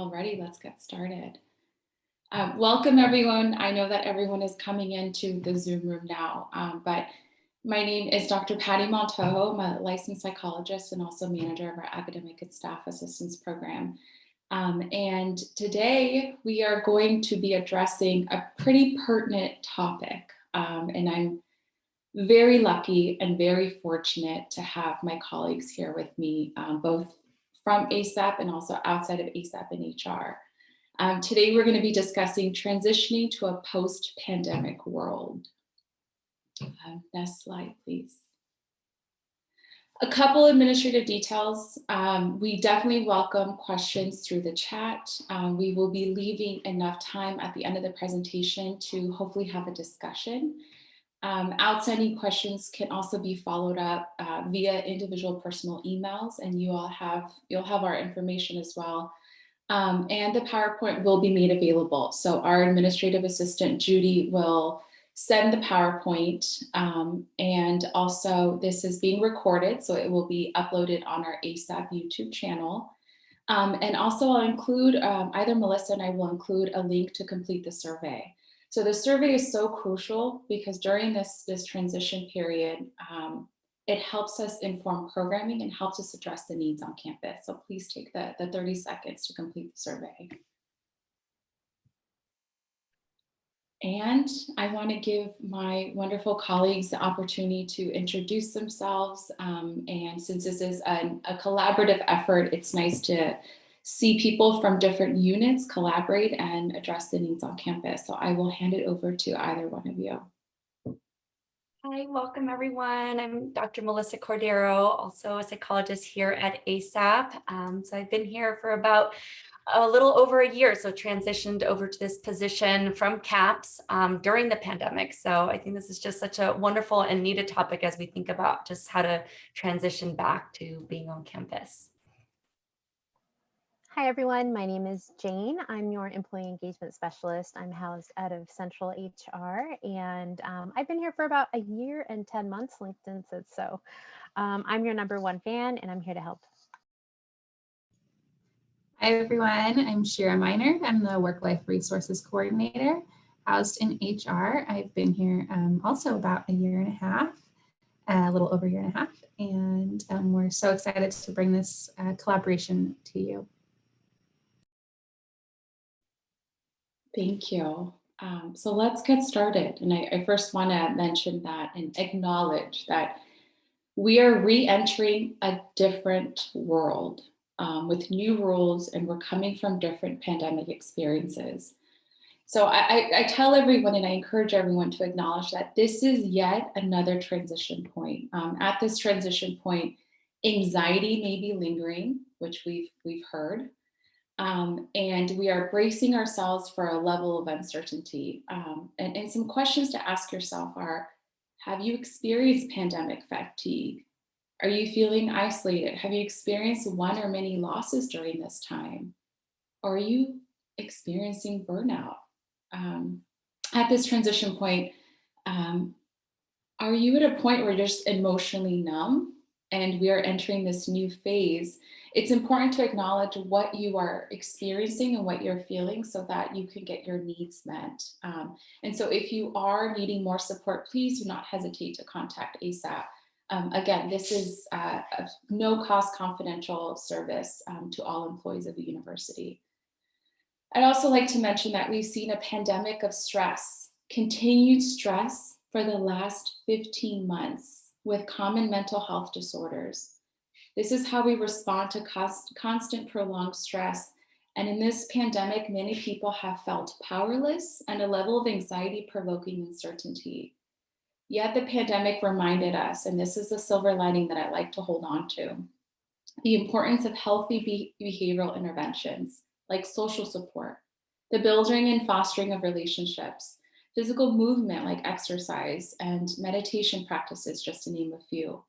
Alrighty, let's get started. Welcome everyone. I know that everyone is coming into the Zoom room now, but my name is Dr. Patty Montojo. I'm a licensed psychologist and also manager of our academic and staff assistance program. And today we are going to be addressing a pretty pertinent topic. And I'm very lucky and very fortunate to have my colleagues here with me, both from ASAP and also outside of ASAP and HR. Today, we're going to be discussing transitioning to a post-pandemic world. Next slide, please. A couple administrative details. We definitely welcome questions through the chat. We will be leaving enough time at the end of the presentation to hopefully have a discussion. Outstanding questions can also be followed up via individual personal emails, and you'll have our information as well. And the PowerPoint will be made available. So our administrative assistant, Judy, will send the PowerPoint. And also this is being recorded, so it will be uploaded on our ASAP YouTube channel. And also I'll include, either Melissa and I will include a link to complete the survey. So the survey is so crucial because during this transition period, it helps us inform programming and helps us address the needs on campus. So please take the 30 seconds to complete the survey. And I want to give my wonderful colleagues the opportunity to introduce themselves. And since this is a collaborative effort, it's nice to see people from different units collaborate and address the needs on campus. So I will hand it over to either one of you. Hi, welcome everyone. I'm Dr. Melissa Cordero, also a psychologist here at ASAP. So I've been here for about a little over a year, so transitioned over to this position from CAPS during the pandemic. So I think this is just such a wonderful and needed topic as we think about just how to transition back to being on campus. Hi everyone, my name is Jane. I'm your employee engagement specialist. I'm housed out of Central HR, and I've been here for about a year and 10 months. LinkedIn says so. I'm your #1 fan, and I'm here to help. Hi everyone, I'm Shira Miner. I'm the Work-Life Resources Coordinator, housed in HR. I've been here also about a year and a half, a little over a year and a half, and we're so excited to bring this collaboration to you. Thank you. So let's get started. And I first want to mention that and acknowledge that we are re-entering a different world with new rules, and we're coming from different pandemic experiences. So I tell everyone and I encourage everyone to acknowledge that this is yet another transition point. At this transition point, anxiety may be lingering, which we've heard. And we are bracing ourselves for a level of uncertainty. And some questions to ask yourself are, have you experienced pandemic fatigue? Are you feeling isolated? Have you experienced one or many losses during this time? Or are you experiencing burnout? At this transition point, are you at a point where you're just emotionally numb and we are entering this new phase? It's important to acknowledge what you are experiencing and what you're feeling so that you can get your needs met. And so if you are needing more support, please do not hesitate to contact ASAP. Again, this is a no-cost confidential service to all employees of the university. I'd also like to mention that we've seen a pandemic of stress, continued stress for the last 15 months with common mental health disorders. This is how we respond to constant prolonged stress. And in this pandemic, many people have felt powerless and a level of anxiety provoking uncertainty. Yet the pandemic reminded us, and this is the silver lining that I like to hold on to, the importance of healthy behavioral interventions like social support, the building and fostering of relationships, physical movement like exercise, and meditation practices, just to name a few.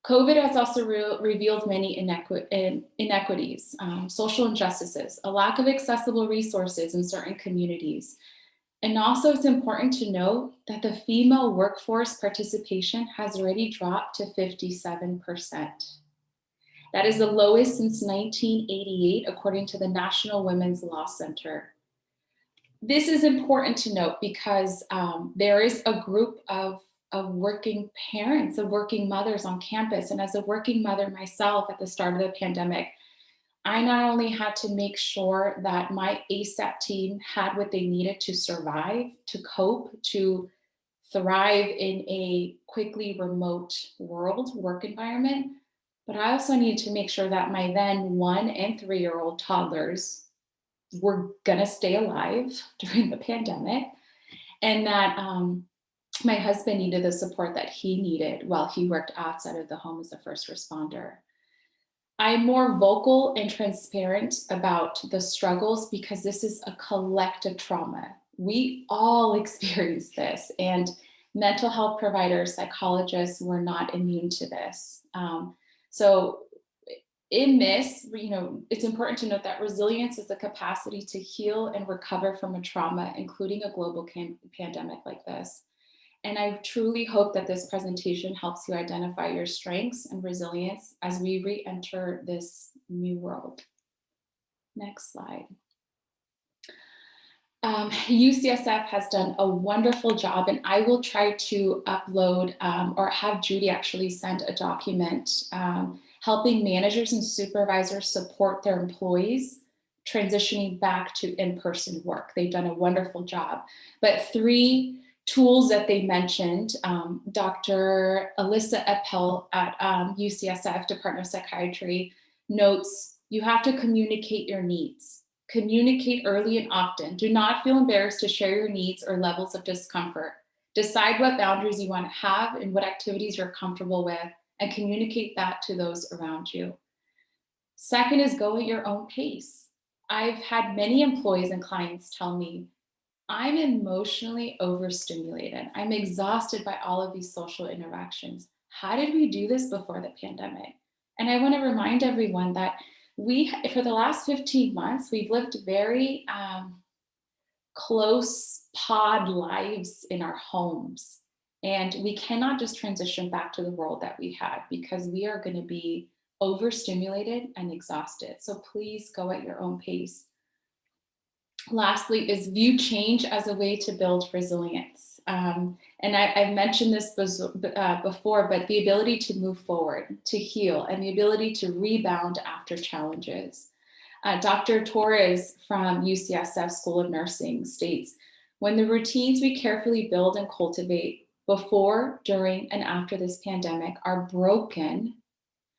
COVID has also revealed many inequities, social injustices, a lack of accessible resources in certain communities. And also it's important to note that the female workforce participation has already dropped to 57%. That is the lowest since 1988, according to the National Women's Law Center. This is important to note because there is a group of working parents, of working mothers on campus. And as a working mother myself at the start of the pandemic, I not only had to make sure that my ASAP team had what they needed to survive, to cope, to thrive in a quickly remote work environment, but I also needed to make sure that my then 1 and 3-year-old toddlers were gonna stay alive during the pandemic, and that my husband needed the support that he needed while he worked outside of the home as a first responder. I'm more vocal and transparent about the struggles because this is a collective trauma. We all experience this, and mental health providers, psychologists were not immune to this. So in this, it's important to note that resilience is the capacity to heal and recover from a trauma, including a global pandemic like this. And I truly hope that this presentation helps you identify your strengths and resilience as we re-enter this new world. Next slide. UCSF has done a wonderful job, and I will try to upload or have Judy actually send a document helping managers and supervisors support their employees transitioning back to in-person work. They've done a wonderful job. But 3 tools that they mentioned, Dr. Alyssa Appel at UCSF, Department of Psychiatry, notes you have to communicate your needs. Communicate early and often. Do not feel embarrassed to share your needs or levels of discomfort. Decide what boundaries you want to have and what activities you're comfortable with, and communicate that to those around you. Second is go at your own pace. I've had many employees and clients tell me, I'm emotionally overstimulated. I'm exhausted by all of these social interactions. How did we do this before the pandemic? And I want to remind everyone that for the last 15 months, we've lived very close pod lives in our homes. And we cannot just transition back to the world that we had because we are going to be overstimulated and exhausted. So please go at your own pace. Lastly is view change as a way to build resilience. And I've mentioned this before, but the ability to move forward, to heal, and the ability to rebound after challenges. Dr. Torres from UCSF School of Nursing states, when the routines we carefully build and cultivate before, during, and after this pandemic are broken,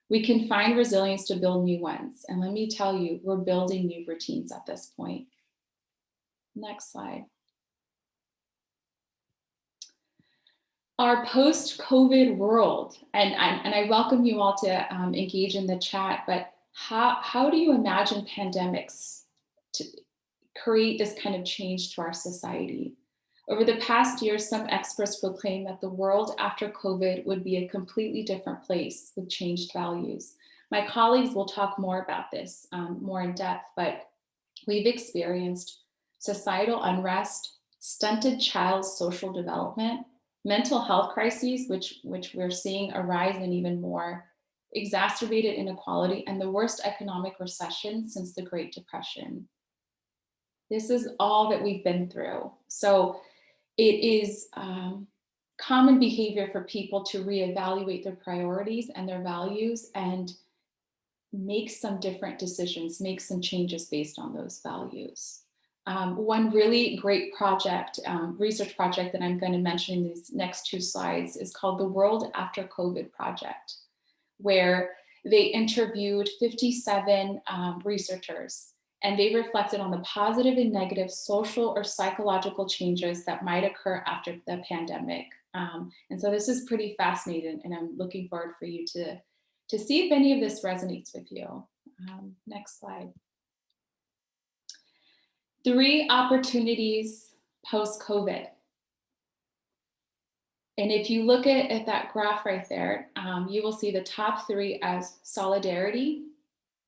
we can find resilience to build new ones. And let me tell you, we're building new routines at this point. Next slide. Our post-COVID world, and I welcome you all to engage in the chat, but how do you imagine pandemics to create this kind of change to our society? Over the past year, some experts proclaim that the world after COVID would be a completely different place with changed values. My colleagues will talk more about this more in depth, but we've experienced societal unrest, stunted child social development, mental health crises, which we're seeing arise and even more, exacerbated inequality, and the worst economic recession since the Great Depression. This is all that we've been through. So it is common behavior for people to reevaluate their priorities and their values and make some different decisions, make some changes based on those values. One really great project, research project that I'm going to mention in these next 2 slides is called the World After COVID Project, where they interviewed 57 researchers, and they reflected on the positive and negative social or psychological changes that might occur after the pandemic. And so this is pretty fascinating, and I'm looking forward for you to see if any of this resonates with you. Next slide. 3 opportunities post-COVID. And if you look at that graph right there, you will see the top 3 as solidarity,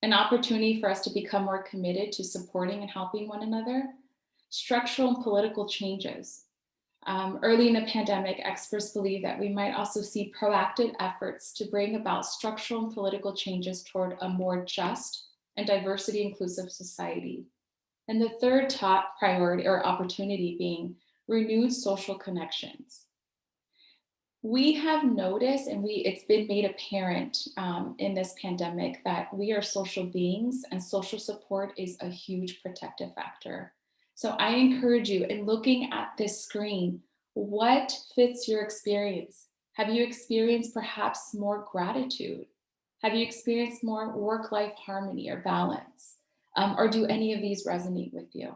an opportunity for us to become more committed to supporting and helping one another, structural and political changes. Early in the pandemic, experts believe that we might also see proactive efforts to bring about structural and political changes toward a more just and diversity inclusive society. And the third top priority or opportunity being renewed social connections. We have noticed, and it's been made apparent in this pandemic, that we are social beings and social support is a huge protective factor. So I encourage you, in looking at this screen, what fits your experience? Have you experienced perhaps more gratitude? Have you experienced more work-life harmony or balance? Or do any of these resonate with you?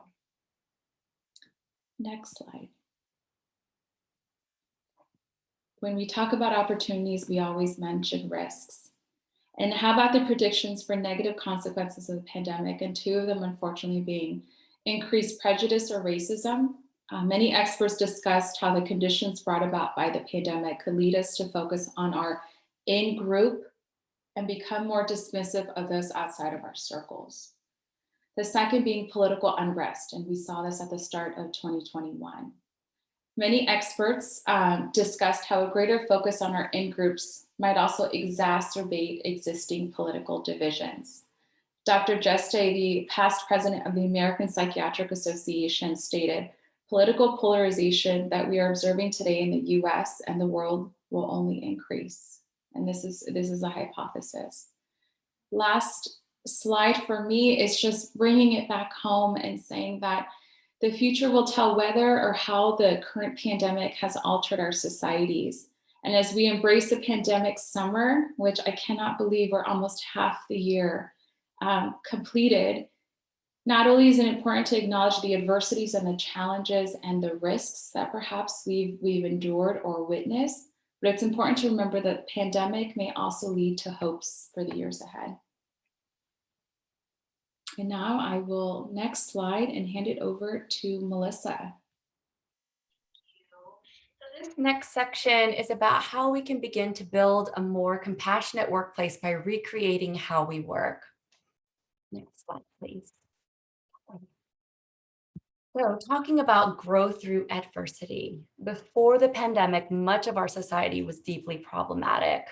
Next slide. When we talk about opportunities, we always mention risks. And how about the predictions for negative consequences of the pandemic? And two of them, unfortunately, being increased prejudice or racism. Many experts discussed how the conditions brought about by the pandemic could lead us to focus on our in-group and become more dismissive of those outside of our circles. The second being political unrest, and we saw this at the start of 2021. Many experts discussed how a greater focus on our in-groups might also exacerbate existing political divisions. Dr. Jeste, the past president of the American Psychiatric Association, stated, political polarization that we are observing today in the US and the world will only increase. And this is a hypothesis. Last slide for me is just bringing it back home and saying that the future will tell whether or how the current pandemic has altered our societies. And as we embrace the pandemic summer, which I cannot believe we're almost half the year completed, not only is it important to acknowledge the adversities and the challenges and the risks that perhaps we've endured or witnessed, but it's important to remember that the pandemic may also lead to hopes for the years ahead. And now I will next slide and hand it over to Melissa. So this next section is about how we can begin to build a more compassionate workplace by recreating how we work. Next slide, please. So talking about growth through adversity. Before the pandemic, much of our society was deeply problematic.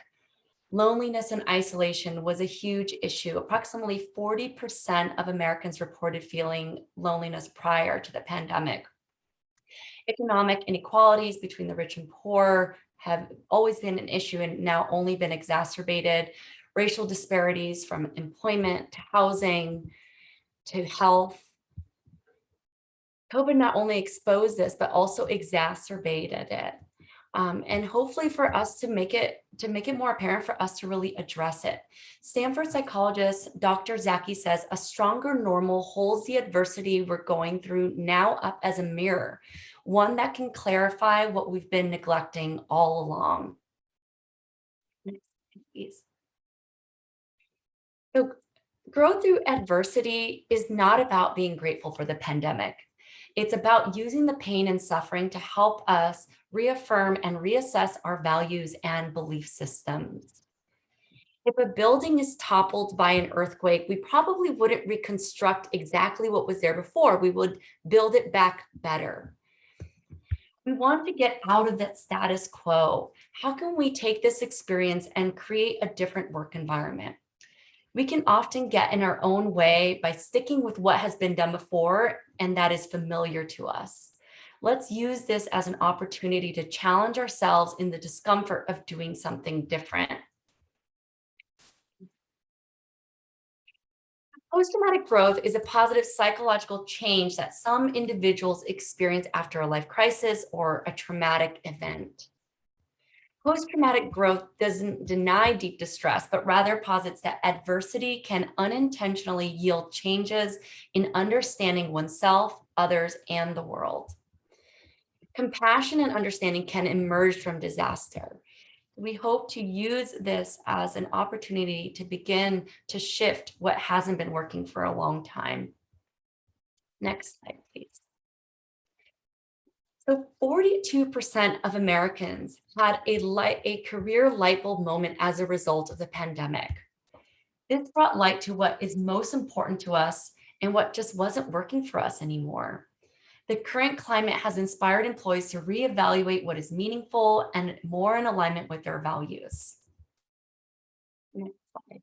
Loneliness and isolation was a huge issue. Approximately 40% of Americans reported feeling loneliness prior to the pandemic. Economic inequalities between the rich and poor have always been an issue and now only been exacerbated. Racial disparities from employment to housing to health. COVID not only exposed this, but also exacerbated it. And hopefully for us to make it more apparent for us to really address it. Stanford psychologist Dr. Zaki says a stronger normal holds the adversity we're going through now up as a mirror, one that can clarify what we've been neglecting all along. Next, please. So growth through adversity is not about being grateful for the pandemic. It's about using the pain and suffering to help us reaffirm and reassess our values and belief systems. If a building is toppled by an earthquake, we probably wouldn't reconstruct exactly what was there before. We would build it back better. We want to get out of that status quo. How can we take this experience and create a different work environment? We can often get in our own way by sticking with what has been done before and that is familiar to us. Let's use this as an opportunity to challenge ourselves in the discomfort of doing something different. Post-traumatic growth is a positive psychological change that some individuals experience after a life crisis or a traumatic event. Post-traumatic growth doesn't deny deep distress, but rather posits that adversity can unintentionally yield changes in understanding oneself, others, and the world. Compassion and understanding can emerge from disaster. We hope to use this as an opportunity to begin to shift what hasn't been working for a long time. Next slide, please. So 42% of Americans had a career light bulb moment as a result of the pandemic. This brought light to what is most important to us and what just wasn't working for us anymore. The current climate has inspired employees to reevaluate what is meaningful and more in alignment with their values. Next slide.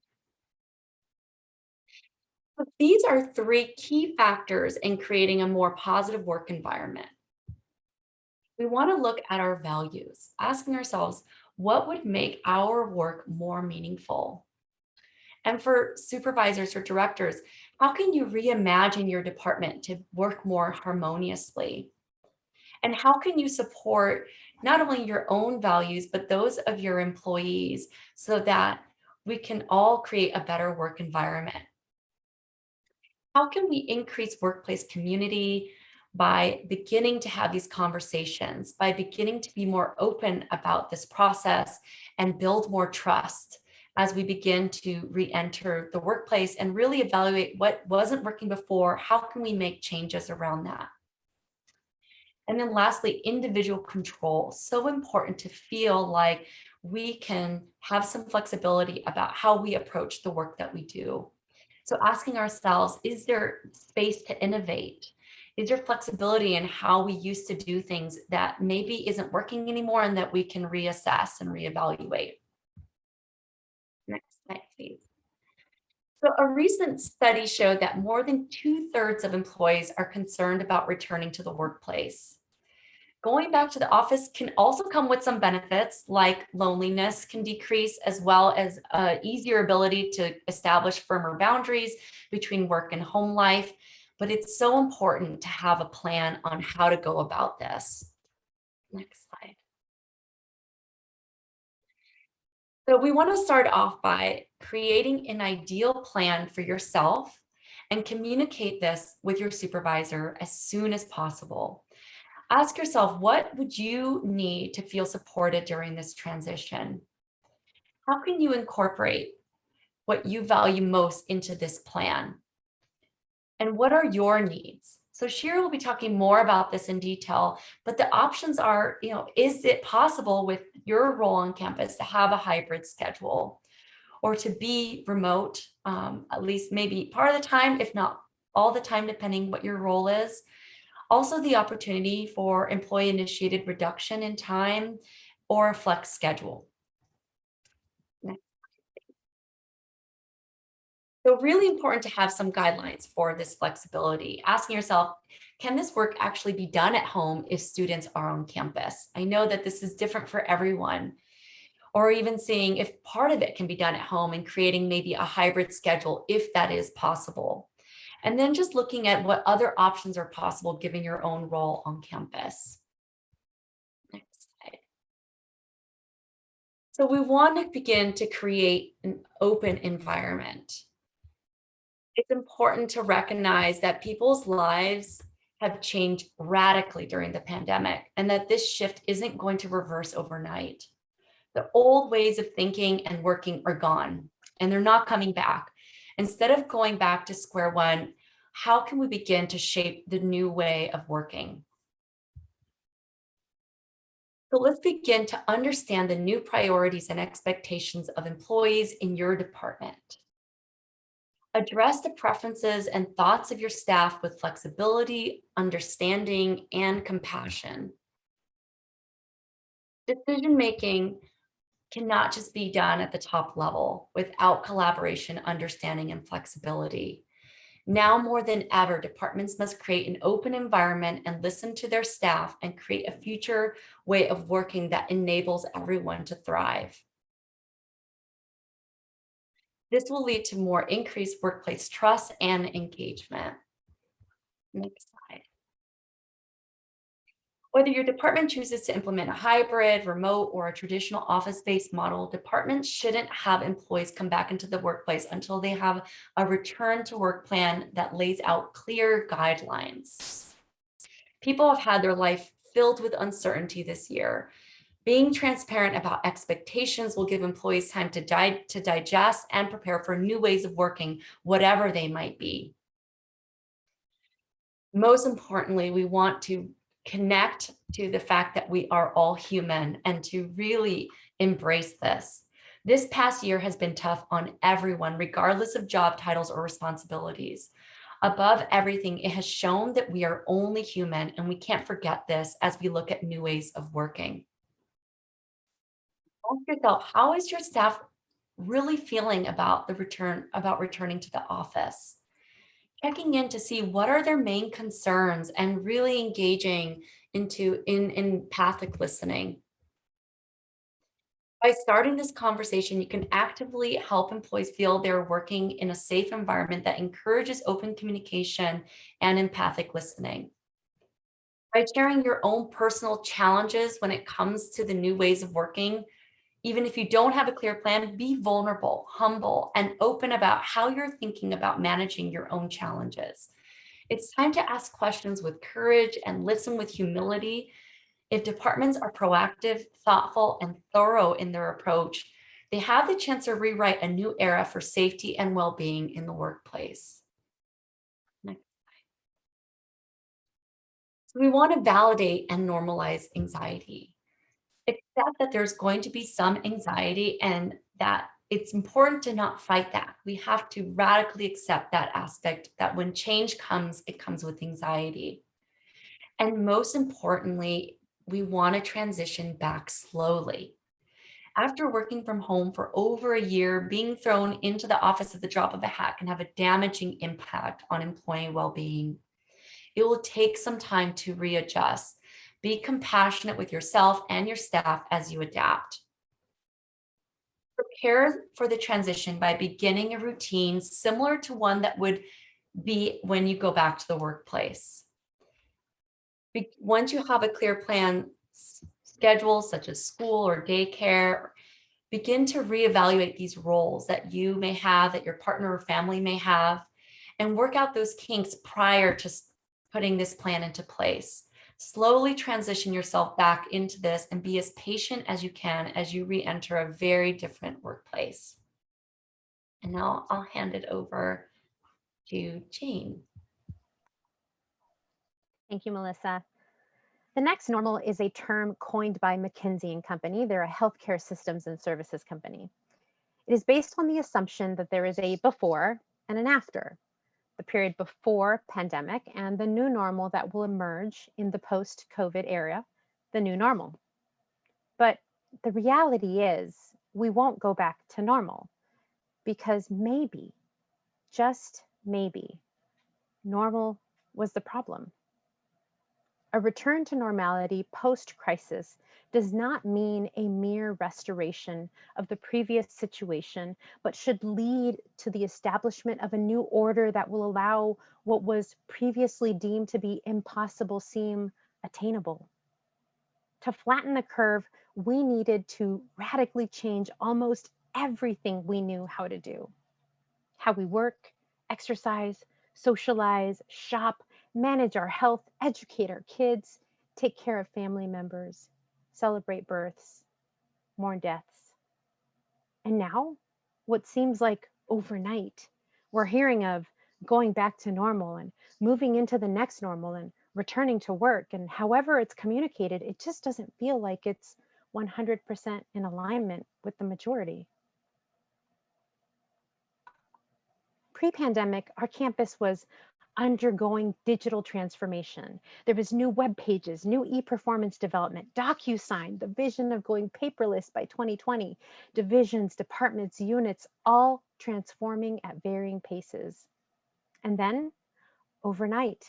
So these are 3 key factors in creating a more positive work environment. We want to look at our values, asking ourselves, what would make our work more meaningful? And for supervisors or directors, how can you reimagine your department to work more harmoniously? And how can you support not only your own values, but those of your employees so that we can all create a better work environment? How can we increase workplace community by beginning to have these conversations, by beginning to be more open about this process and build more trust as we begin to re-enter the workplace and really evaluate what wasn't working before? How can we make changes around that? And then lastly, individual control. So important to feel like we can have some flexibility about how we approach the work that we do. So asking ourselves, is there space to innovate? Is there flexibility in how we used to do things that maybe isn't working anymore and that we can reassess and reevaluate? Next slide, please. So a recent study showed that more than 2/3 of employees are concerned about returning to the workplace. Going back to the office can also come with some benefits, like loneliness can decrease, as well as easier ability to establish firmer boundaries between work and home life. But it's so important to have a plan on how to go about this. Next slide. So we want to start off by creating an ideal plan for yourself and communicate this with your supervisor as soon as possible. Ask yourself, what would you need to feel supported during this transition? How can you incorporate what you value most into this plan? And what are your needs? So Shira will be talking more about this in detail, but the options are, is it possible with your role on campus to have a hybrid schedule or to be remote, at least maybe part of the time, if not all the time, depending what your role is? Also, the opportunity for employee-initiated reduction in time or a flex schedule. Next. So really important to have some guidelines for this flexibility. Asking yourself, can this work actually be done at home if students are on campus? I know that this is different for everyone. Or even seeing if part of it can be done at home and creating maybe a hybrid schedule if that is possible. And then just looking at what other options are possible given your own role on campus. Next slide. So we want to begin to create an open environment. It's important to recognize that people's lives have changed radically during the pandemic and that this shift isn't going to reverse overnight. The old ways of thinking and working are gone and they're not coming back. Instead of going back to square one, how can we begin to shape the new way of working? So let's begin to understand the new priorities and expectations of employees in your department. Address the preferences and thoughts of your staff with flexibility, understanding, and compassion. Decision-making cannot just be done at the top level without collaboration, understanding, and flexibility. Now more than ever, departments must create an open environment and listen to their staff and create a future way of working that enables everyone to thrive. This will lead to more increased workplace trust and engagement. Next slide. Whether your department chooses to implement a hybrid, remote, or a traditional office-based model, departments shouldn't have employees come back into the workplace until they have a return to work plan that lays out clear guidelines. People have had their life filled with uncertainty this year. Being transparent about expectations will give employees time to digest and prepare for new ways of working, whatever they might be. Most importantly, we want to connect to the fact that we are all human and to really embrace this. This past year has been tough on everyone, regardless of job titles or responsibilities. Above everything, it has shown that we are only human, and we can't forget this as we look at new ways of working. Ask yourself, how is your staff really feeling about returning to the office? Checking in to see what are their main concerns and really engaging in empathic listening. By starting this conversation, you can actively help employees feel they're working in a safe environment that encourages open communication and empathic listening. By sharing your own personal challenges when it comes to the new ways of working, even if you don't have a clear plan, be vulnerable, humble, and open about how you're thinking about managing your own challenges. It's time to ask questions with courage and listen with humility. If departments are proactive, thoughtful, and thorough in their approach, they have the chance to rewrite a new era for safety and well-being in the workplace. Next slide. So we want to validate and normalize anxiety. Accept that there's going to be some anxiety and that it's important to not fight that. We have to radically accept that aspect, that when change comes, it comes with anxiety. And most importantly, we want to transition back slowly. After working from home for over a year, being thrown into the office at the drop of a hat can have a damaging impact on employee well-being. It will take some time to readjust. Be compassionate with yourself and your staff as you adapt. Prepare for the transition by beginning a routine similar to one that would be when you go back to the workplace. Once you have a clear plan schedule, such as school or daycare, begin to reevaluate these roles that you may have, that your partner or family may have, and work out those kinks prior to putting this plan into place. Slowly transition yourself back into this and be as patient as you can as you re-enter a very different workplace. And now I'll hand it over to Jane. Thank you, Melissa. The next normal is a term coined by McKinsey & Company. They're a healthcare systems and services company. It is based on the assumption that there is a before and an after, the period before pandemic and the new normal that will emerge in the post-COVID era, the new normal. But the reality is we won't go back to normal because maybe, just maybe, normal was the problem. A return to normality post-crisis does not mean a mere restoration of the previous situation, but should lead to the establishment of a new order that will allow what was previously deemed to be impossible seem attainable. To flatten the curve, we needed to radically change almost everything we knew how to do. How we work, exercise, socialize, shop, manage our health, educate our kids, take care of family members, celebrate births, mourn deaths. And now, what seems like overnight, we're hearing of going back to normal and moving into the next normal and returning to work. And however it's communicated, it just doesn't feel like it's 100% in alignment with the majority. Pre-pandemic, our campus was undergoing digital transformation. There was new web pages, new e-performance development, DocuSign, the vision of going paperless by 2020, divisions, departments, units, all transforming at varying paces. And then overnight,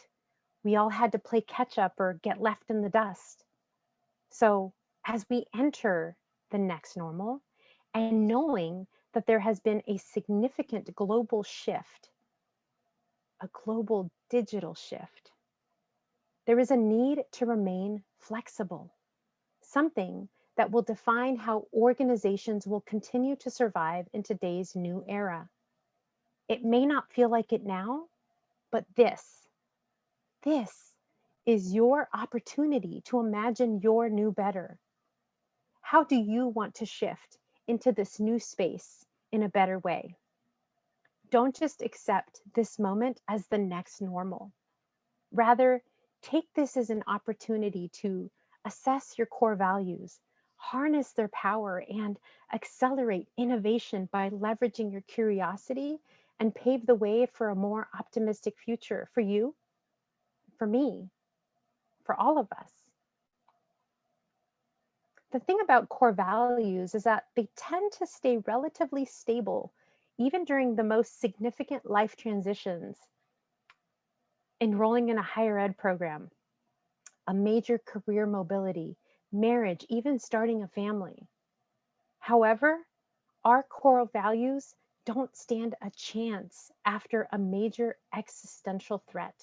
we all had to play catch up or get left in the dust. So as we enter the next normal, and knowing that there has been a significant global shift, a global digital shift, there is a need to remain flexible, something that will define how organizations will continue to survive in today's new era. It may not feel like it now, but this is your opportunity to imagine your new better. How do you want to shift into this new space in a better way? Don't just accept this moment as the next normal. Rather, take this as an opportunity to assess your core values, harness their power, and accelerate innovation by leveraging your curiosity and pave the way for a more optimistic future for you, for me, for all of us. The thing about core values is that they tend to stay relatively stable even during the most significant life transitions. Enrolling in a higher ed program, a major career mobility, marriage, even starting a family. However, our core values don't stand a chance after a major existential threat.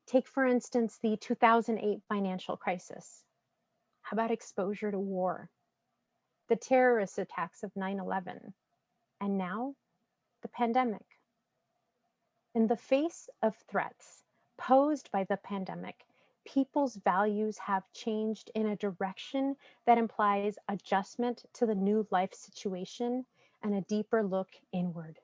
Take, for instance, the 2008 financial crisis. How about exposure to war? The terrorist attacks of 9/11, and now the pandemic. In the face of threats posed by the pandemic, people's values have changed in a direction that implies adjustment to the new life situation and a deeper look inward.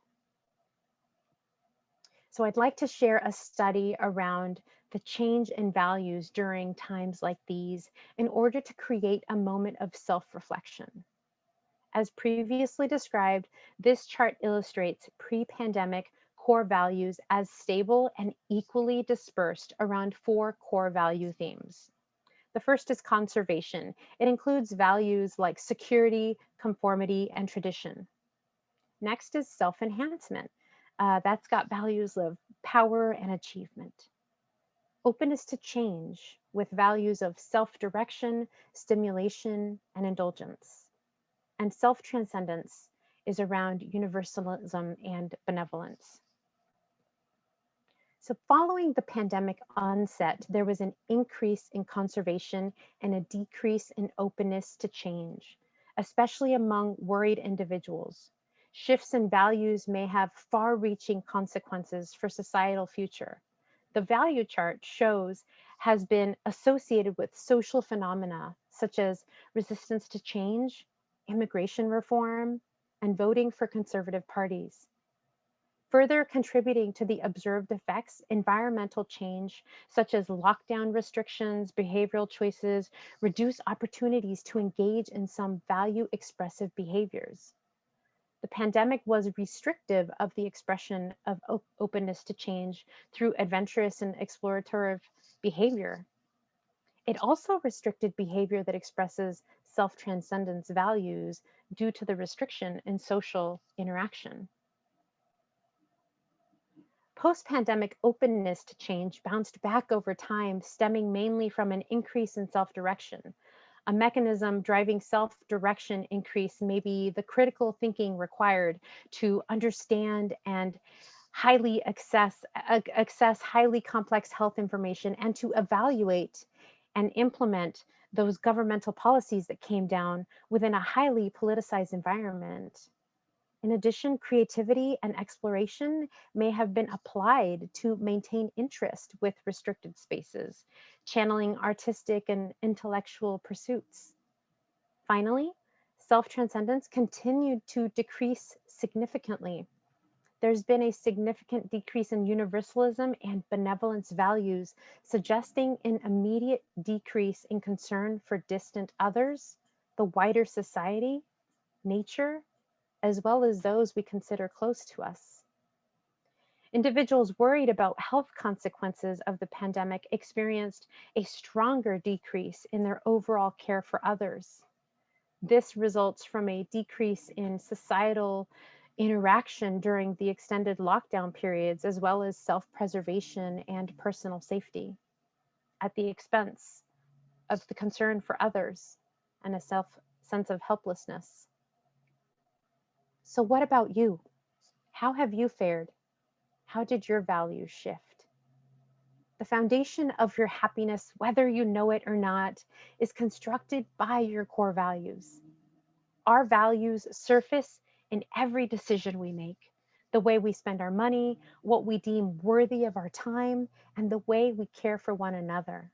So I'd like to share a study around the change in values during times like these in order to create a moment of self-reflection. As previously described, this chart illustrates pre-pandemic core values as stable and equally dispersed around 4 core value themes. The first is conservation. It includes values like security, conformity, and tradition. Next is self-enhancement. That's got values of power and achievement. Openness to change with values of self-direction, stimulation, and indulgence. And self-transcendence is around universalism and benevolence. So following the pandemic onset, there was an increase in conservation and a decrease in openness to change, especially among worried individuals. Shifts in values may have far-reaching consequences for societal future. The value chart shows has been associated with social phenomena such as resistance to change, immigration reform, and voting for conservative parties. Further contributing to the observed effects, environmental change, such as lockdown restrictions, behavioral choices, reduce opportunities to engage in some value expressive behaviors. The pandemic was restrictive of the expression of openness to change through adventurous and explorative behavior. It also restricted behavior that expresses self-transcendence values due to the restriction in social interaction. Post-pandemic openness to change bounced back over time, stemming mainly from an increase in self-direction. A mechanism driving self-direction increase may be the critical thinking required to understand and highly access highly complex health information and to evaluate and implement those governmental policies that came down within a highly politicized environment. In addition, creativity and exploration may have been applied to maintain interest with restricted spaces, channeling artistic and intellectual pursuits. Finally, self-transcendence continued to decrease significantly. There's been a significant decrease in universalism and benevolence values, suggesting an immediate decrease in concern for distant others, the wider society, nature, as well as those we consider close to us. Individuals worried about health consequences of the pandemic experienced a stronger decrease in their overall care for others. This results from a decrease in societal interaction during the extended lockdown periods, as well as self-preservation and personal safety, at the expense of the concern for others and a sense of helplessness. So what about you? How have you fared? How did your values shift? The foundation of your happiness, whether you know it or not, is constructed by your core values. Our values surface in every decision we make, the way we spend our money, what we deem worthy of our time, and the way we care for one another.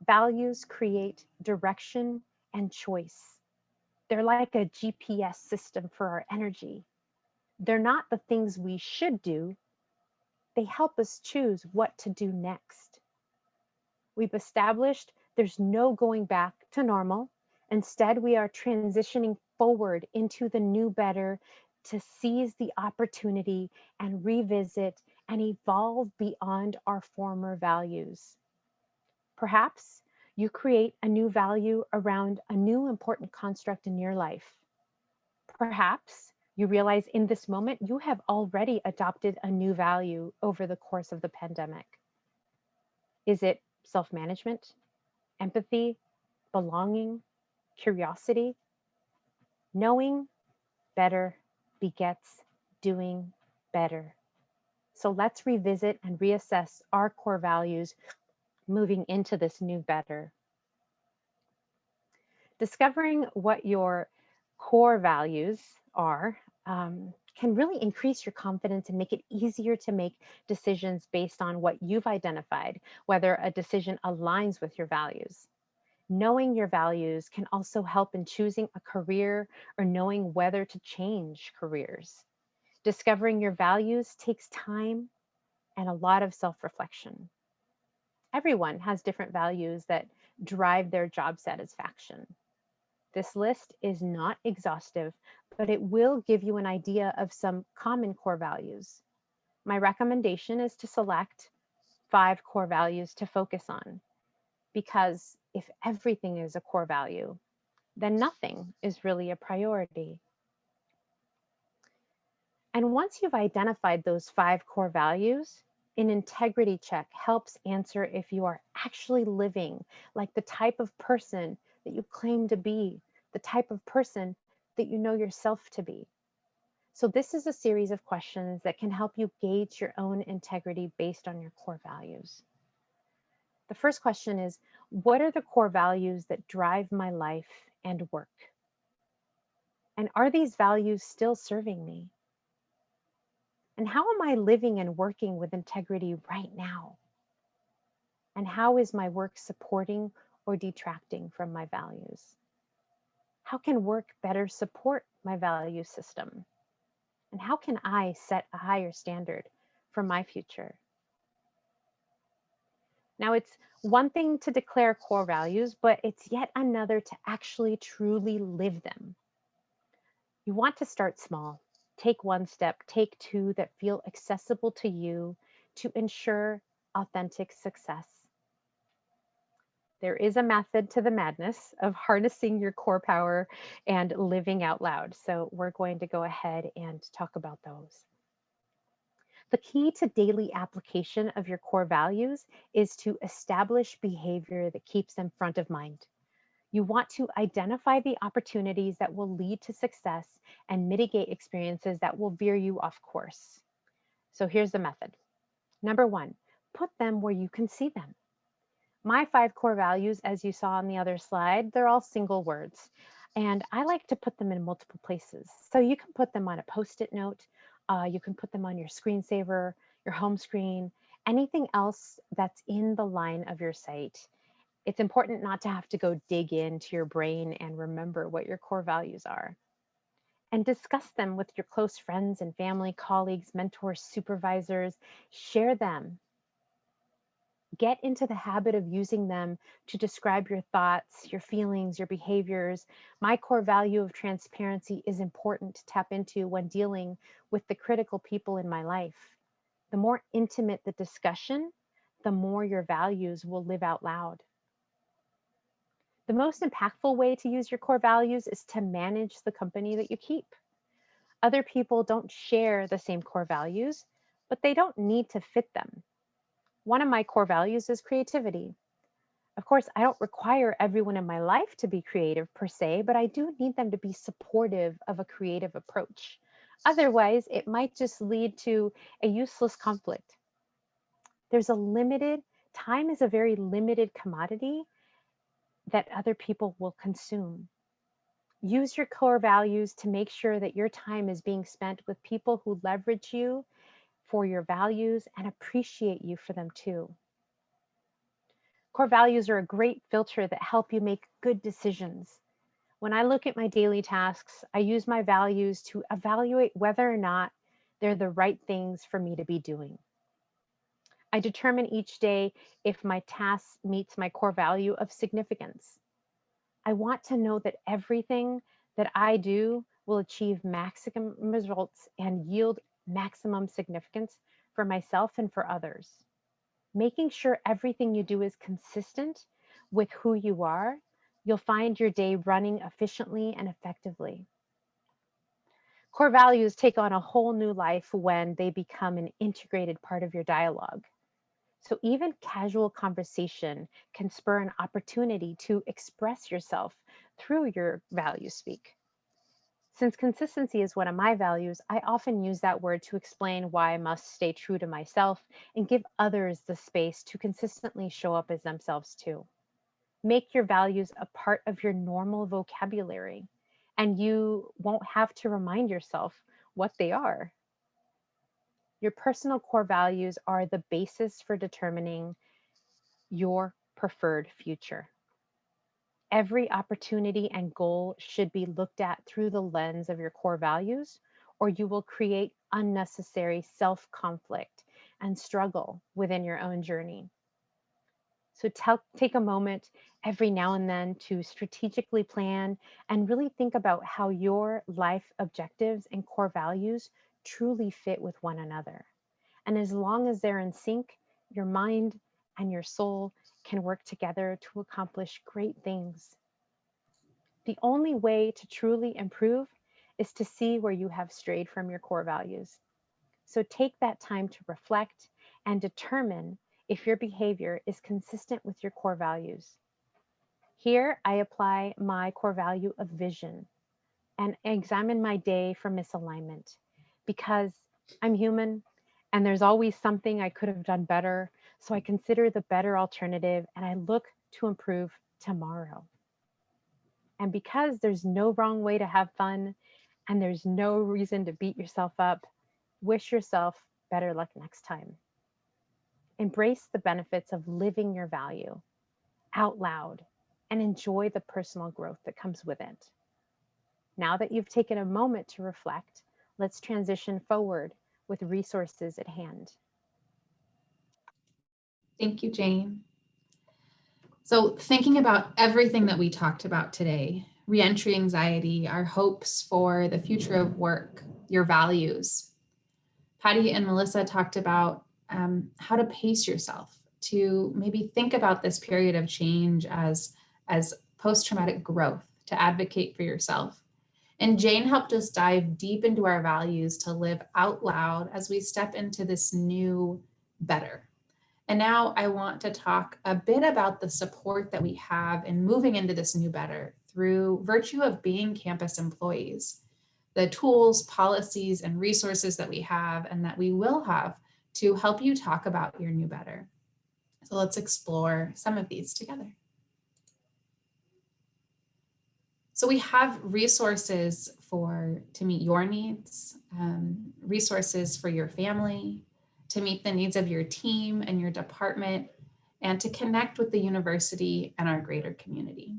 Values create direction and choice. They're like a GPS system for our energy. They're not the things we should do. They help us choose what to do next. We've established there's no going back to normal. Instead, we are transitioning forward into the new, better, to seize the opportunity and revisit and evolve beyond our former values. Perhaps you create a new value around a new important construct in your life. Perhaps you realize in this moment you have already adopted a new value over the course of the pandemic. Is it self-management, empathy, belonging, curiosity? Knowing better begets doing better. So let's revisit and reassess our core values moving into this new better. Discovering what your core values are can really increase your confidence and make it easier to make decisions based on what you've identified, whether a decision aligns with your values. Knowing your values can also help in choosing a career or knowing whether to change careers. Discovering your values takes time and a lot of self-reflection. Everyone has different values that drive their job satisfaction. This list is not exhaustive, but it will give you an idea of some common core values. My recommendation is to select 5 core values to focus on, because if everything is a core value, then nothing is really a priority. And once you've identified those 5 core values, an integrity check helps answer if you are actually living like the type of person that you claim to be, the type of person that you know yourself to be. So this is a series of questions that can help you gauge your own integrity based on your core values. The first question is, what are the core values that drive my life and work? And are these values still serving me? And how am I living and working with integrity right now? And how is my work supporting or detracting from my values? How can work better support my value system? And how can I set a higher standard for my future? Now, it's one thing to declare core values, but it's yet another to actually truly live them. You want to start small. Take one step, take 2 that feel accessible to you to ensure authentic success. There is a method to the madness of harnessing your core power and living out loud. So we're going to go ahead and talk about those. The key to daily application of your core values is to establish behavior that keeps them front of mind. You want to identify the opportunities that will lead to success and mitigate experiences that will veer you off course. So here's the method. Number 1, put them where you can see them. My 5 core values, as you saw on the other slide, they're all single words. And I like to put them in multiple places. So you can put them on a Post-it note. You can put them on your screensaver, your home screen, anything else that's in the line of your sight. It's important not to have to go dig into your brain and remember what your core values are. And discuss them with your close friends and family, colleagues, mentors, supervisors. Share them. Get into the habit of using them to describe your thoughts, your feelings, your behaviors. My core value of transparency is important to tap into when dealing with the critical people in my life. The more intimate the discussion, the more your values will live out loud. The most impactful way to use your core values is to manage the company that you keep. Other people don't share the same core values, but they don't need to fit them. One of my core values is creativity. Of course, I don't require everyone in my life to be creative per se, but I do need them to be supportive of a creative approach. Otherwise, it might just lead to a useless conflict. Time is a very limited commodity that other people will consume. Use your core values to make sure that your time is being spent with people who leverage you for your values and appreciate you for them too. Core values are a great filter that help you make good decisions. When I look at my daily tasks, I use my values to evaluate whether or not they're the right things for me to be doing. I determine each day if my task meets my core value of significance. I want to know that everything that I do will will achieve maximum results and yield maximum significance for myself and for others. Making sure everything you do is consistent with who you are, you'll find your day running efficiently and effectively. Core values take on a whole new life when they become an integrated part of your dialogue. So even casual conversation can spur an opportunity to express yourself through your value speak. Since consistency is one of my values, I often use that word to explain why I must stay true to myself and give others the space to consistently show up as themselves too. Make your values a part of your normal vocabulary, and you won't have to remind yourself what they are. Your personal core values are the basis for determining your preferred future. Every opportunity and goal should be looked at through the lens of your core values, or you will create unnecessary self conflict and struggle within your own journey. So take a moment every now and then to strategically plan and really think about how your life objectives and core values truly fit with one another. And as long as they're in sync, your mind and your soul can work together to accomplish great things. The only way to truly improve is to see where you have strayed from your core values. So take that time to reflect and determine if your behavior is consistent with your core values. Here, I apply my core value of vision and examine my day for misalignment because I'm human and there's always something I could have done better. So I consider the better alternative and I look to improve tomorrow. And because there's no wrong way to have fun and there's no reason to beat yourself up, wish yourself better luck next time. Embrace the benefits of living your value out loud and enjoy the personal growth that comes with it. Now that you've taken a moment to reflect, let's transition forward with resources at hand. Thank you, Jane. So thinking about everything that we talked about today, reentry anxiety, our hopes for the future of work, your values, Patty and Melissa talked about how to pace yourself, to maybe think about this period of change as post-traumatic growth, to advocate for yourself. And Jane helped us dive deep into our values to live out loud as we step into this new better. And now I want to talk a bit about the support that we have in moving into this new better through virtue of being campus employees, the tools, policies, and resources that we have and that we will have to help you talk about your new better. So let's explore some of these together. So we have resources to meet your needs, resources for your family, to meet the needs of your team and your department, and to connect with the university and our greater community.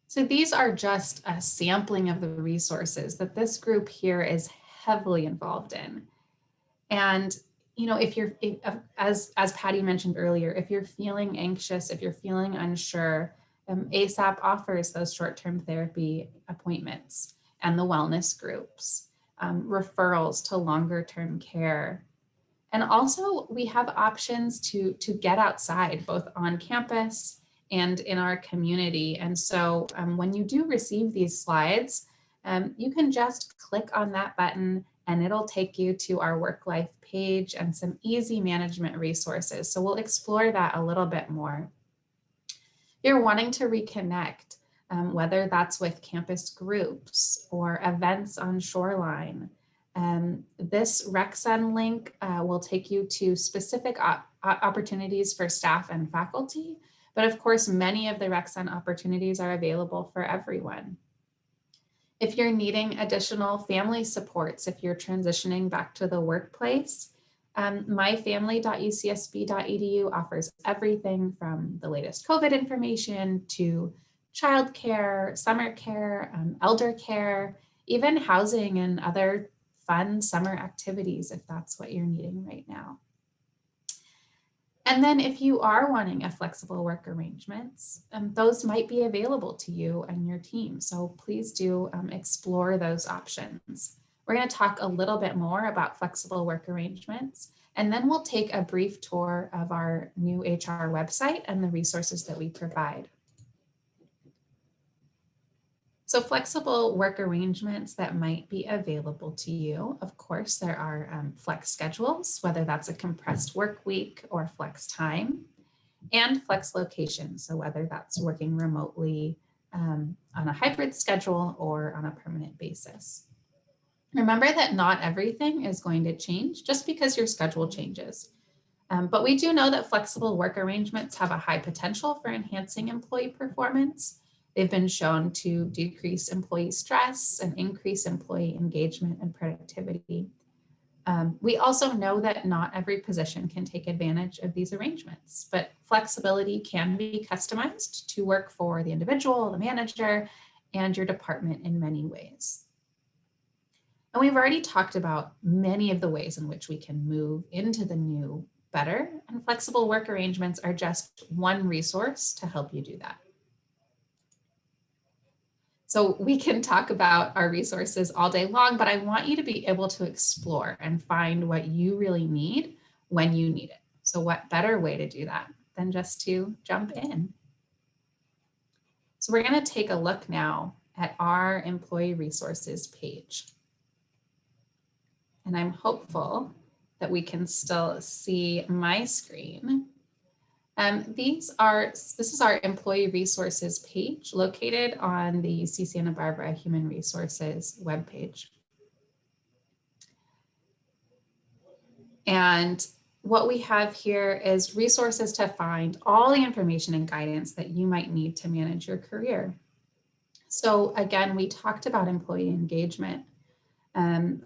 So these are just a sampling of the resources that this group here is heavily involved in. And you know, as Patty mentioned earlier, if you're feeling anxious, if you're feeling unsure, ASAP offers those short-term therapy appointments and the wellness groups, referrals to longer-term care. And also we have options to get outside, both on campus and in our community. And so when you do receive these slides, you can just click on that button and it'll take you to our work life page and some easy management resources. So we'll explore that a little bit more. If you're wanting to reconnect, whether that's with campus groups or events on Shoreline, this RecSun link will take you to specific opportunities for staff and faculty. But of course, many of the RecSun opportunities are available for everyone. If you're needing additional family supports, if you're transitioning back to the workplace, myfamily.ucsb.edu offers everything from the latest COVID information to childcare, summer care, elder care, even housing and other fun summer activities if that's what you're needing right now. And then if you are wanting a flexible work arrangements, those might be available to you and your team. So please do explore those options. We're going to talk a little bit more about flexible work arrangements, and then we'll take a brief tour of our new HR website and the resources that we provide. So flexible work arrangements that might be available to you. Of course, there are flex schedules, whether that's a compressed work week or flex time, and flex location. So whether that's working remotely on a hybrid schedule or on a permanent basis. Remember that not everything is going to change just because your schedule changes. But we do know that flexible work arrangements have a high potential for enhancing employee performance. They've been shown to decrease employee stress and increase employee engagement and productivity. We also know that not every position can take advantage of these arrangements, but flexibility can be customized to work for the individual, the manager, and your department in many ways. And we've already talked about many of the ways in which we can move into the new better, and flexible work arrangements are just one resource to help you do that. So we can talk about our resources all day long, but I want you to be able to explore and find what you really need when you need it. So what better way to do that than just to jump in? So we're going to take a look now at our employee resources page. And I'm hopeful that we can still see my screen. This is our employee resources page located on the UC Santa Barbara Human Resources webpage. And what we have here is resources to find all the information and guidance that you might need to manage your career. So again, we talked about employee engagement.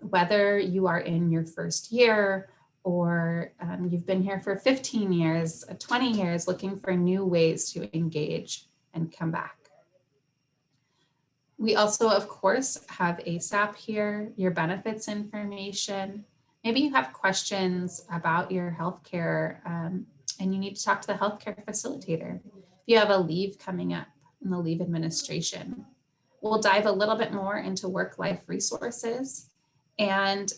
Whether you are in your first year or you've been here for 15 years, 20 years, looking for new ways to engage and come back. We also, of course, have ASAP here, your benefits information. Maybe you have questions about your healthcare and you need to talk to the healthcare facilitator. If you have a leave coming up in the leave administration, we'll dive a little bit more into work-life resources. And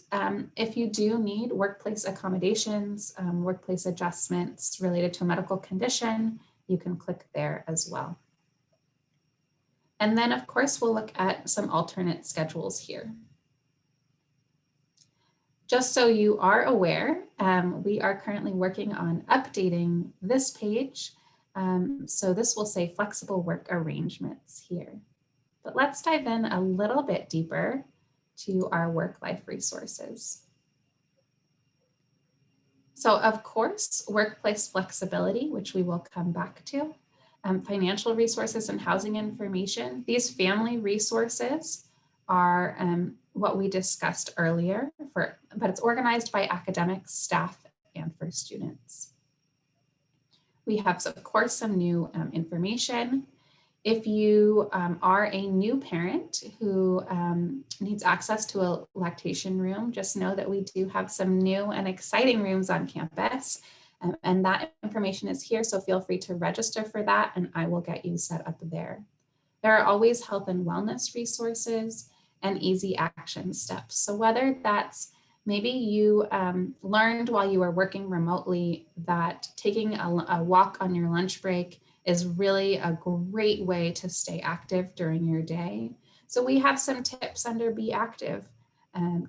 if you do need workplace accommodations, workplace adjustments related to a medical condition, you can click there as well. And then, of course, we'll look at some alternate schedules here. Just so you are aware, we are currently working on updating this page. So this will say flexible work arrangements here. But let's dive in a little bit deeper to our work-life resources. So of course, workplace flexibility, which we will come back to, financial resources and housing information. These family resources are what we discussed earlier, but it's organized by academics, staff, and for students. We have, of course, some new information. If you are a new parent who needs access to a lactation room, just know that we do have some new and exciting rooms on campus. And that information is here, so feel free to register for that and I will get you set up there. There are always health and wellness resources and easy action steps. So whether that's maybe you learned while you were working remotely that taking a walk on your lunch break is really a great way to stay active during your day. So we have some tips under Be Active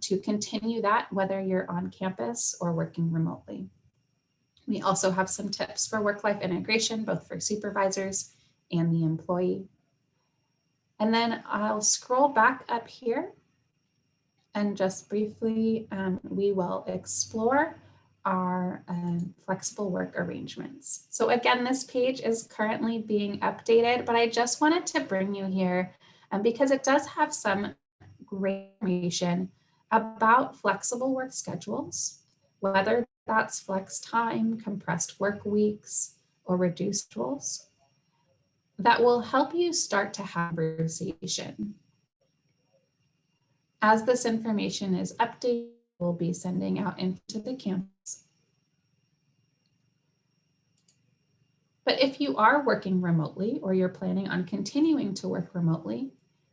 to continue that, whether you're on campus or working remotely. We also have some tips for work-life integration, both for supervisors and the employee. And then I'll scroll back up here and just briefly, we will explore our flexible work arrangements. So again, this page is currently being updated, but I just wanted to bring you here because it does have some great information about flexible work schedules, whether that's flex time, compressed work weeks, or reduced roles, that will help you start to have a conversation. As this information is updated, we'll be sending out into the campus. But if you are working remotely or you're planning on continuing to work remotely,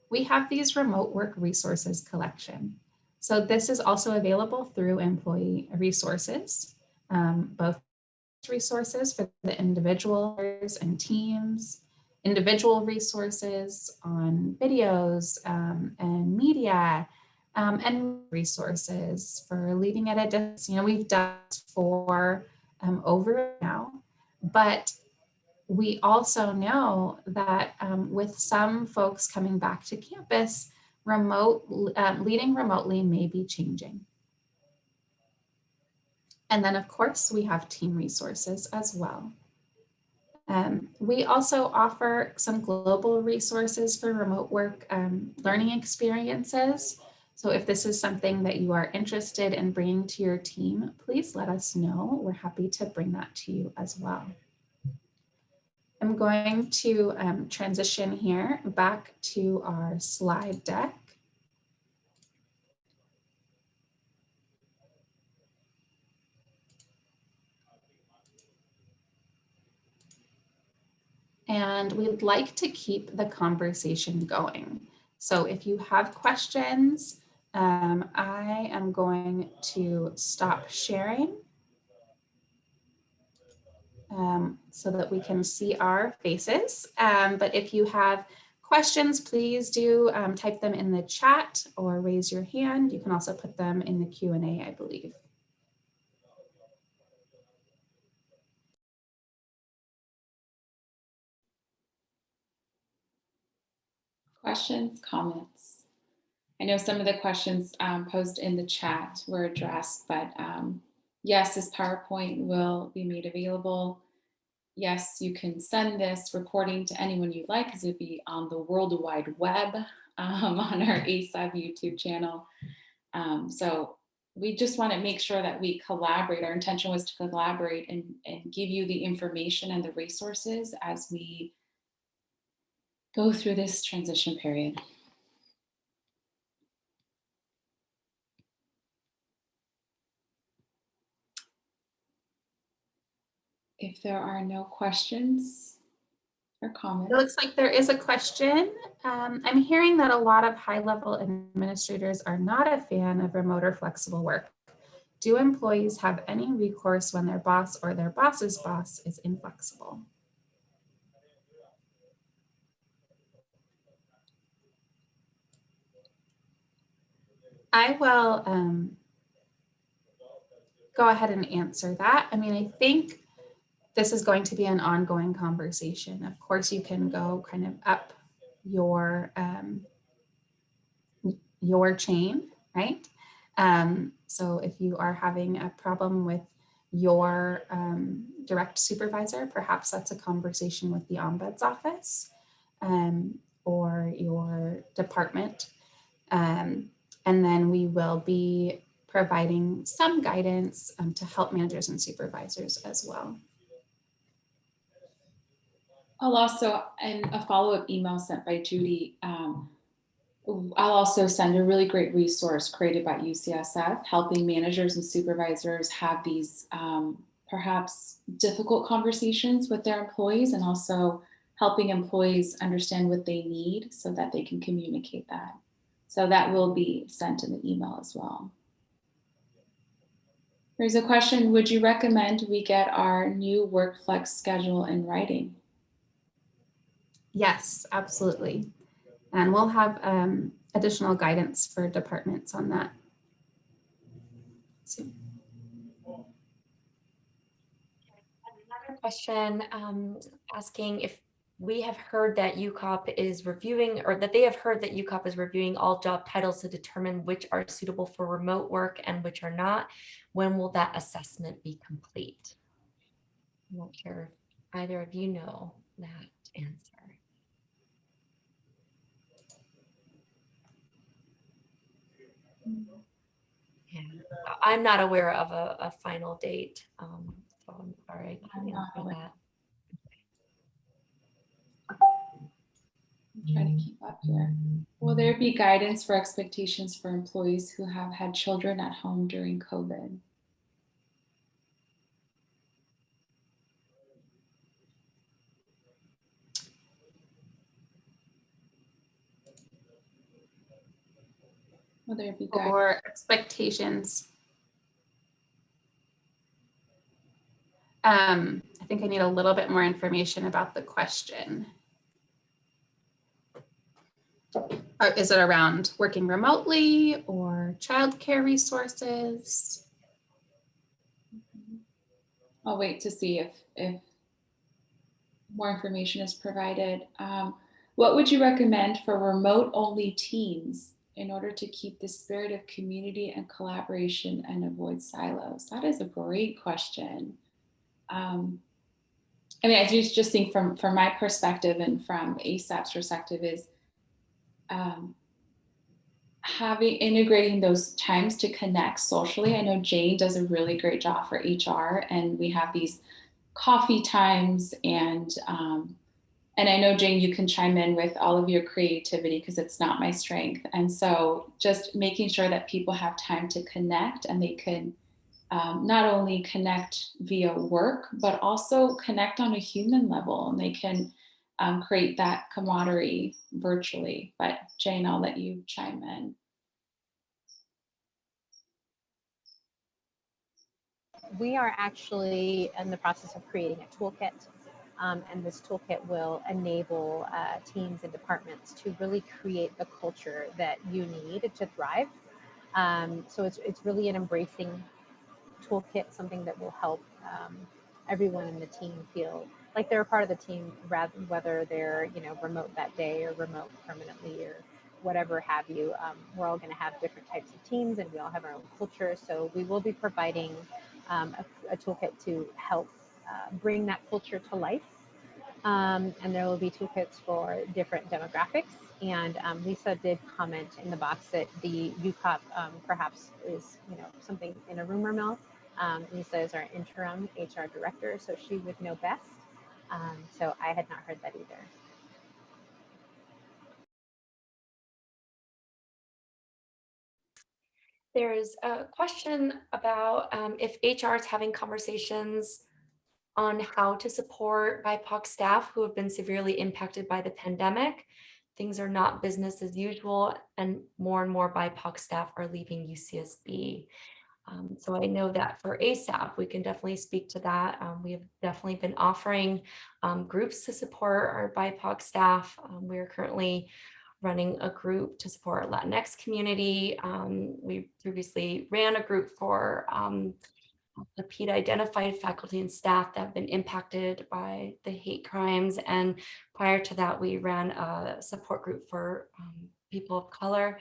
we have these remote work resources collection. So this is also available through employee resources, both resources for the individuals and teams, individual resources on videos and media, and resources for leading at a distance. You know, we've done for over now, but we also know that with some folks coming back to campus, leading remotely may be changing. And then of course we have team resources as well. We also offer some global resources for remote work learning experiences. So if this is something that you are interested in bringing to your team, please let us know. We're happy to bring that to you as well. I'm going to transition here back to our slide deck. And we'd like to keep the conversation going. So if you have questions, I am going to stop sharing so that we can see our faces. But if you have questions, please do type them in the chat or raise your hand. You can also put them in the Q&A, I believe. Questions, comments? I know some of the questions posed in the chat were addressed, but yes, this PowerPoint will be made available. Yes, you can send this recording to anyone you like, because it'll be on the World Wide Web on our ASAP YouTube channel. So we just want to make sure that we collaborate. Our intention was to collaborate and give you the information and the resources as we go through this transition period. If there are no questions or comments. It looks like there is a question. I'm hearing that a lot of high-level administrators are not a fan of remote or flexible work. Do employees have any recourse when their boss or their boss's boss is inflexible? I will go ahead and answer that. I mean, I think this is going to be an ongoing conversation. Of course, you can go kind of up your chain, right? So if you are having a problem with your direct supervisor, perhaps that's a conversation with the ombuds office or your department. And then we will be providing some guidance to help managers and supervisors as well. I'll also, and a follow-up email sent by Judy, I'll also send a really great resource created by UCSF, helping managers and supervisors have these perhaps difficult conversations with their employees, and also helping employees understand what they need so that they can communicate that. So that will be sent in the email as well. There's a question, would you recommend we get our new WorkFlex schedule in writing? Yes, absolutely. And we'll have additional guidance for departments on that soon. Another question asking if we have heard that UCOP is reviewing, or that they have heard that UCOP is reviewing all job titles to determine which are suitable for remote work and which are not. When will that assessment be complete? I'm not sure if either of you know that answer. Yeah, I'm not aware of a final date, so I'm sorry I can't answer that. I'm trying to keep up here. Will there be guidance for expectations for employees who have had children at home during COVID? Will there be guidance? or expectations? I think I need a little bit more information about the question. Is it around working remotely or childcare resources? I'll wait to see if more information is provided. What would you recommend for remote only teams in order to keep the spirit of community and collaboration and avoid silos? That is a great question. I mean, I just think from my perspective and from ASAP's perspective is integrating those times to connect socially. I know Jane does a really great job for HR, and we have these coffee times and I know, Jane, you can chime in with all of your creativity because it's not my strength. And so just making sure that people have time to connect and they can not only connect via work, but also connect on a human level, and they can create that camaraderie virtually. But Jane, I'll let you chime in. We are actually in the process of creating a toolkit. And this toolkit will enable teams and departments to really create the culture that you need to thrive. So it's really an embracing toolkit, something that will help everyone in the team feel like they're a part of the team, whether they're remote that day or remote permanently or whatever have you. We're all going to have different types of teams, and we all have our own culture. So we will be providing a toolkit to help bring that culture to life. And there will be toolkits for different demographics. And Lisa did comment in the box that the UCOP perhaps is something in a rumor mill. Lisa is our interim HR director, so she would know best. So I had not heard that either. There's a question about if HR is having conversations on how to support BIPOC staff who have been severely impacted by the pandemic. Things are not business as usual, and more BIPOC staff are leaving UCSB. So I know that for ASAP, we can definitely speak to that. We have definitely been offering groups to support our BIPOC staff. We are currently running a group to support our Latinx community. We previously ran a group for the PETA identified faculty and staff that have been impacted by the hate crimes. And prior to that, we ran a support group for people of color.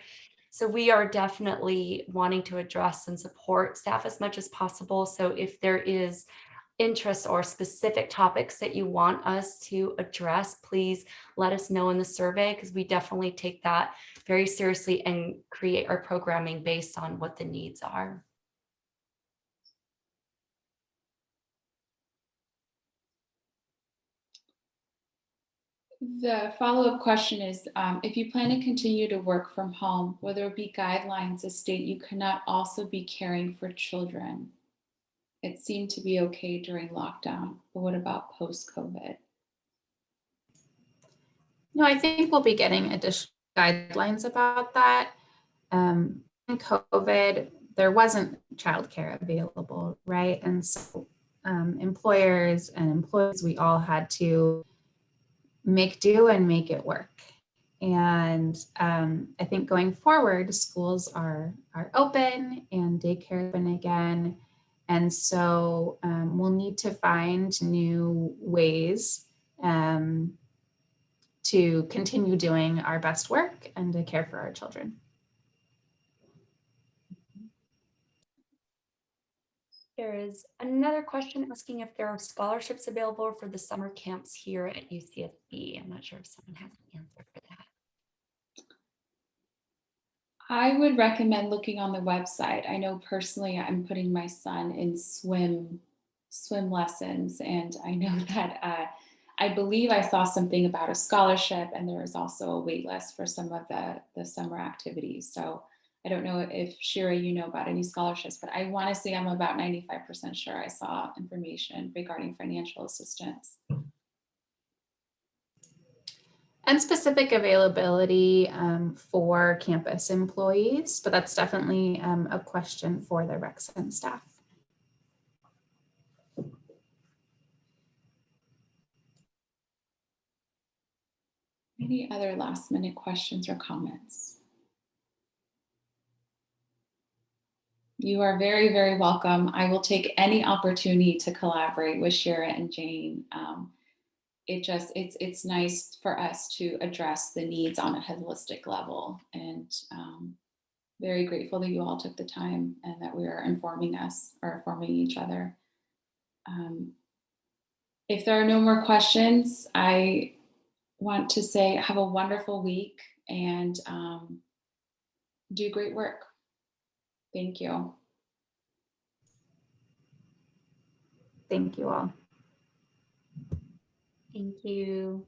So we are definitely wanting to address and support staff as much as possible. So if there is interest or specific topics that you want us to address, please let us know in the survey, because we definitely take that very seriously and create our programming based on what the needs are. The follow-up question is, if you plan to continue to work from home, will there be guidelines that state you cannot also be caring for children? It seemed to be okay during lockdown, but what about post-COVID? No, I think we'll be getting additional guidelines about that. In COVID, there wasn't childcare available, right? And so employers and employees, we all had to make do and make it work. And I think going forward, schools are open and daycare open again. And so we'll need to find new ways to continue doing our best work and to care for our children. There is another question asking if there are scholarships available for the summer camps here at UCSB. I'm not sure if someone has an answer for that. I would recommend looking on the website. I know personally I'm putting my son in swim lessons, and I know that I believe I saw something about a scholarship, and there is also a wait list for some of the summer activities. So I don't know if Shira, you know about any scholarships, but I want to say I'm about 95% sure I saw information regarding financial assistance. And specific availability for campus employees, but that's definitely a question for the Rec Center staff. Any other last minute questions or comments? You are very, very welcome. I will take any opportunity to collaborate with Shira and Jane. It's nice for us to address the needs on a holistic level, and very grateful that you all took the time and that we are informing each other. If there are no more questions, I want to say have a wonderful week and do great work. Thank you. Thank you all. Thank you.